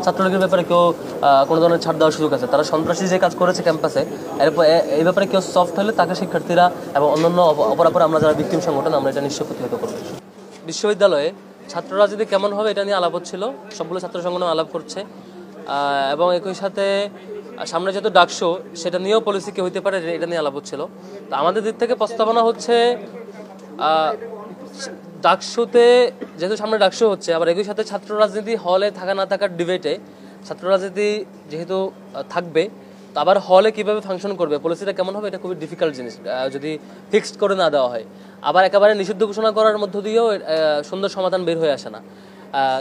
ছাত্রলীগের ব্যাপারে কেউ কোনো ধরনের ছাড় দেওয়ার সুযোগ আছে। তারা সন্ত্রাসী যে কাজ করেছে ক্যাম্পাসে, এরপর এই ব্যাপারে কেউ সফট হলে তাকে শিক্ষার্থীরা এবং অন্যান্য অপরাপর আমরা যারা ভিকটিম সংগঠন আমরা এটা নিশ্চয় প্রতিহত করব। বিশ্ববিদ্যালয়ে ছাত্র রাজনীতি কেমন হবে এটা নিয়ে আলাপ হচ্ছিল, সবগুলো ছাত্র সংগঠন আলাপ করছে এবং একই সাথে সামনে যেহেতু ডাকশো সেটা নিয়েও পলিসি কি হইতে পারে এটা নিয়ে আলাপ হচ্ছিল। তো আমাদের দিক থেকে প্রস্তাবনা হচ্ছে ডাকশোতে যেহেতু সামনে ডাকশো হচ্ছে, আবার একই সাথে ছাত্র রাজনীতি হলে থাকা না থাকার ডিবেটে ছাত্র রাজনীতি যেহেতু থাকবে, তো আবার হলে কীভাবে ফাংশন করবে, পলিসিটা কেমন হবে, এটা খুবই ডিফিকাল্ট জিনিস যদি ফিক্সড করে না দেওয়া হয়। আবার একেবারে নিষিদ্ধ ঘোষণা করার মধ্য দিয়েও সুন্দর সমাধান বের হয়ে আসে না।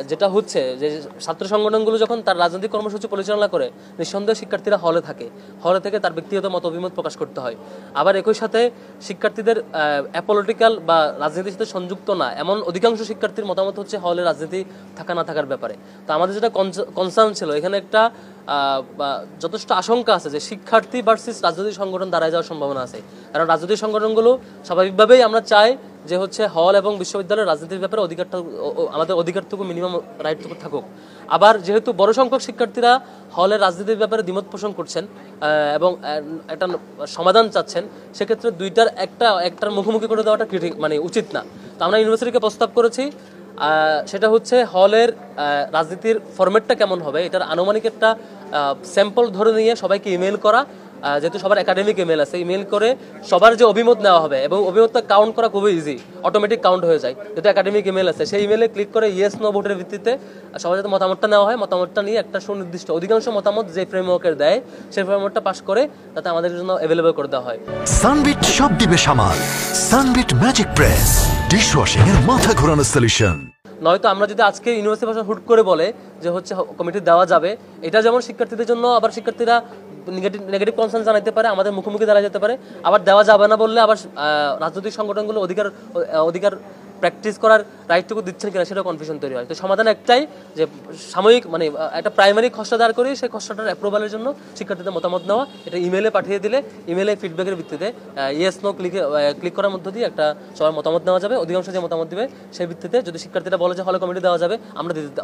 যেটা হচ্ছে যে ছাত্র সংগঠনগুলো যখন তার রাজনৈতিক কর্মসূচি পরিচালনা করে, নিঃসন্দেহে শিক্ষার্থীরা হলে থাকে, হলে থেকে তার ব্যক্তিগত মত অভিমত প্রকাশ করতে হয়। আবার একই সাথে শিক্ষার্থীদের অ্যাপলিটিক্যাল বা রাজনীতির সাথে সংযুক্ত না এমন অধিকাংশ শিক্ষার্থীর মতামত হচ্ছে হলে রাজনীতি থাকা না থাকার ব্যাপারে। তো আমাদের যেটা কনসার্ন ছিল, এখানে একটা যথেষ্ট আশঙ্কা আছে যে শিক্ষার্থী ভার্সেস রাজনৈতিক সংগঠন দাঁড়ায় যাওয়ার সম্ভাবনা আছে। কারণ রাজনৈতিক সংগঠনগুলো স্বাভাবিকভাবেই আমরা চাই যে হচ্ছে হল এবং বিশ্ববিদ্যালয়ের রাজনীতির ব্যাপারে অধিকারটা, আমাদের অধিকারটুকু মিনিমাম রাইটটুকু থাকুক। আবার যেহেতু বড় সংখ্যক শিক্ষার্থীরা হলের রাজনীতির ব্যাপারে দ্বিমত পোষণ করছেন এবং একটা সমাধান চাচ্ছেন, সেক্ষেত্রে দুইটার একটার মুখোমুখি করে দেওয়াটা মানে উচিত না। তো আমরা ইউনিভার্সিটিকে প্রস্তাব করেছি, সেটা হচ্ছে হলের রাজনীতির ফরম্যাটটা কেমন হবে এটার আনুমানিক একটা স্যাম্পল ধরে নিয়ে সবাইকে ইমেল করা, যেহেতু সবার একাডেমিক ইমেল আছে, ইমেল করে সবার যে অভিমত নেওয়া হবে এবং অভিমতটা কাউন্ট করা খুবই ইজি, অটোমেটিক কাউন্ট হয়ে যায়। যেহেতু একাডেমিক ইমেল আছে, সেই ইমেলে ক্লিক করে ইয়েস নো ভোটের ভিত্তিতে সবার যাতে মতামতটা নেওয়া হয়, মতামতটা নিয়ে একটা সুনির্দিষ্ট অধিকাংশ মতামত যে ফ্রেমওয়ার্কের দেয় সেই ফ্রেমওয়ার্কটা পাস করে তাতে আমাদের জন্য অ্যাভেলেবল করে দেওয়া হয়। সানবিট সব দিবে সামাল, সানবিট ম্যাজিক প্রেস ডিশওয়াশিং এর মাথা ঘোরানো সলিউশন। নয়তো আমরা যদি আজকে ইউনিভার্সিটি ভাষা হুট করে বলে যে হচ্ছে কমিটি দেওয়া যাবে, এটা যেমন শিক্ষার্থীদের জন্য, আবার শিক্ষার্থীরা নেগেটিভ কনসার্ন জানাইতে পারে, আমাদের মুখোমুখি দাঁড়ায় যেতে পারে। আবার দেওয়া যাবে না বললে আবার রাজনৈতিক সংগঠনগুলো অধিকার প্র্যাকটিস করার রাইটটুকু দিচ্ছেন কিনা সেটা কনফিউশন তৈরি হয়। তো সমাধান একটাই যে সাময়িক মানে একটা প্রাইমারি খসড়া দাঁড় করি, সেই খসড়াটার অ্যাপ্রুভালের জন্য শিক্ষার্থীদের মতামত নেওয়া, এটা ইমেলে পাঠিয়ে দিলে ইমেলে ফিডব্যাকের ভিত্তিতে ইয়েস নো ক্লিক করার মধ্য দিয়ে একটা সবার মতামত নেওয়া যাবে। অধিকাংশ যে মতামত দিবে সেই ভিত্তিতে যদি শিক্ষার্থীরা বলে যে হলে কমিটি দেওয়া যাবে,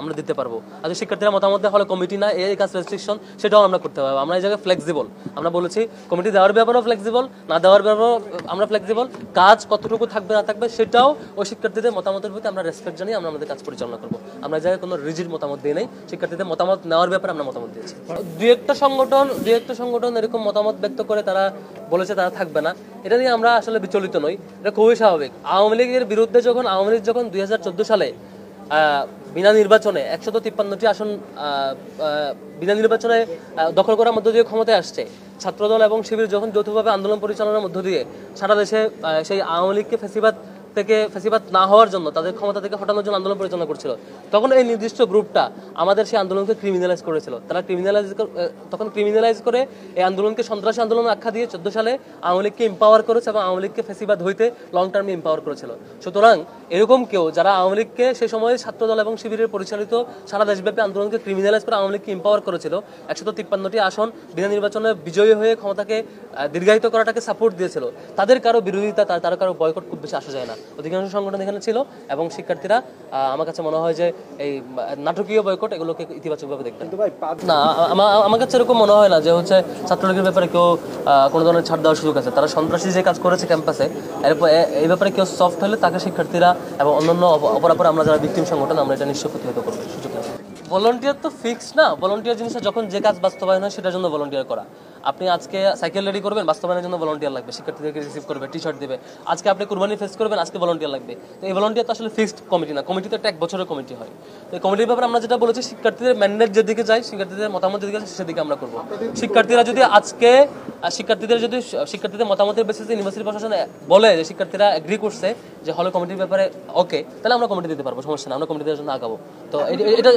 আমরা দিতে পারবো। আর যদি শিক্ষার্থীরা মতামত দেয় হলে কমিটি না, এই কাজ রেস্ট্রিকশন, সেটাও আমরা করতে পারবো। আমরা এই জায়গায় ফ্লেক্সিবল, আমরা বলেছি কমিটি দেওয়ার ব্যাপারেও ফ্লেক্সিবল, না দেওয়ার ব্যাপারেও আমরা ফ্লেক্সিবল। কাজ কতটুকু থাকবে না থাকবে সেটাও ওই শিক্ষার্থীদের মতামতের প্রতি আমরা রেসপেক্ট জানিয়ে আমরা আমাদের কাজ পরিচালনা করবো। আমরা এই জায়গায় কোনো রিজিড মতামত দিয়ে নেই, শিক্ষার্থীদের মতামত নেওয়ার ব্যাপারে আমরা মতামত দিয়েছি। দুই একটা সংগঠন এরকম মতামত ব্যক্ত করে তারা বলেছে তারা থাকবে না, এটা নিয়ে আমরা আসলে বিচলিত নই, এটা খুবই স্বাভাবিক। আওয়ামী লীগের বিরুদ্ধে আওয়ামী লীগ যখন 2014 সালে বিনা নির্বাচনে 153টি আসন বিনা নির্বাচনে দখল করার মধ্য দিয়ে ক্ষমতায় আসছে, ছাত্রদল এবং শিবির যখন যৌথভাবে আন্দোলন পরিচালনার মধ্য দিয়ে সারা দেশে সেই আওয়ামী লীগকে ফেসিবাদ না হওয়ার জন্য, তাদের ক্ষমতা থেকে হটানোর জন্য আন্দোলন পরিচালনা করছিল, তখন এই নির্দিষ্ট গ্রুপটা আমাদের সেই আন্দোলনকে ক্রিমিনালাইজ করেছিল। তারা ক্রিমিনালাইজ করে এই আন্দোলনকে সন্ত্রাসী আন্দোলন আখ্যা দিয়ে 14 সালে আওয়ামী লীগকে এম্পাওয়ার করেছে এবং আওয়ামী লীগকে ফেসিবাদ হইতে লং টার্মে এম্পাওয়ার করেছিল। সুতরাং এরকম কেউ যারা আওয়ামী লীগকে সেই সময় ছাত্রদল এবং শিবিরের পরিচালিত সারা দেশব্যাপী আন্দোলনকে ক্রিমিনালাইজ করে আওয়ামী লীগকে এম্পাওয়ার করেছিল, 153টি আসন বিনা নির্বাচনে বিজয়ী হয়ে ক্ষমতাকে দীর্ঘায়িত করাটাকে সাপোর্ট দিয়েছিল, তাদের কারো বিরোধিতা, তার কারো বয়কট খুব বেশি আসা যায় না। অধিকাংশ সংগঠন এখানে ছিল এবং শিক্ষার্থীরা আমার কাছে মনে হয় যে এই নাটকীয় বয়কট এগুলোকে ইতিবাচকভাবে দেখবেন না। আমার কাছে এরকম মনে হয় না যে হচ্ছে ছাত্রলীগের ব্যাপারে কেউ কোনো ধরনের ছাড় দেওয়ার সুযোগ আছে। তারা সন্ত্রাসী যে কাজ করেছে ক্যাম্পাসে, এরপর এই ব্যাপারে কেউ সফট হলে তাকে শিক্ষার্থীরা এবং অন্যান্য অপরাপর আমরা যারা ভিকটিম সংগঠন আমরা এটা নিশ্চয় প্রতিহত করবো। সুযোগ আছে। ভলান্টিয়ার তো ফিক্স না, ভলান্টিয়ার জিনিসটা যখন যে কাজ বাস্তবায়ন হয় সেটার জন্য ভলান্টিয়ার করা। আপনি আজকে সাইকেল রেডি করবেন, বাস্তবায়নের জন্য ভলান্টিয়ার লাগবে, শিক্ষার্থীদেরকে রিসিভ করবে, টি শার্ট দেবে। আজকে আপনি কুরবানি ফেস করবেন, আজকে ভলান্টিয়ার লাগবে। তো এই ভলান্টিয়ার তো আসলে ফিক্সড কমিটি না, কমিটি তো একটা 1 বছরের কমিটি হয়। তো এই কমিটির ব্যাপারে আমরা যেটা বলেছি, শিক্ষার্থীদের ম্যান্ডেট যেদিকে যায়, শিক্ষার্থীদের মতামত যেদিকে যায় সেদিকে আমরা করবো। শিক্ষার্থীদের মতামতের বেসিসে ইউনিভার্সিটি প্রশাসন বলে যে শিক্ষার্থীরা এগ্রি করছে যে হলে কমিটির ব্যাপারে ওকে, তাহলে আমরা কমিটি দিতে পারবো, সমস্যা না, আমরা কমিটি দেওয়ার জন্য আগাবো। তো এটা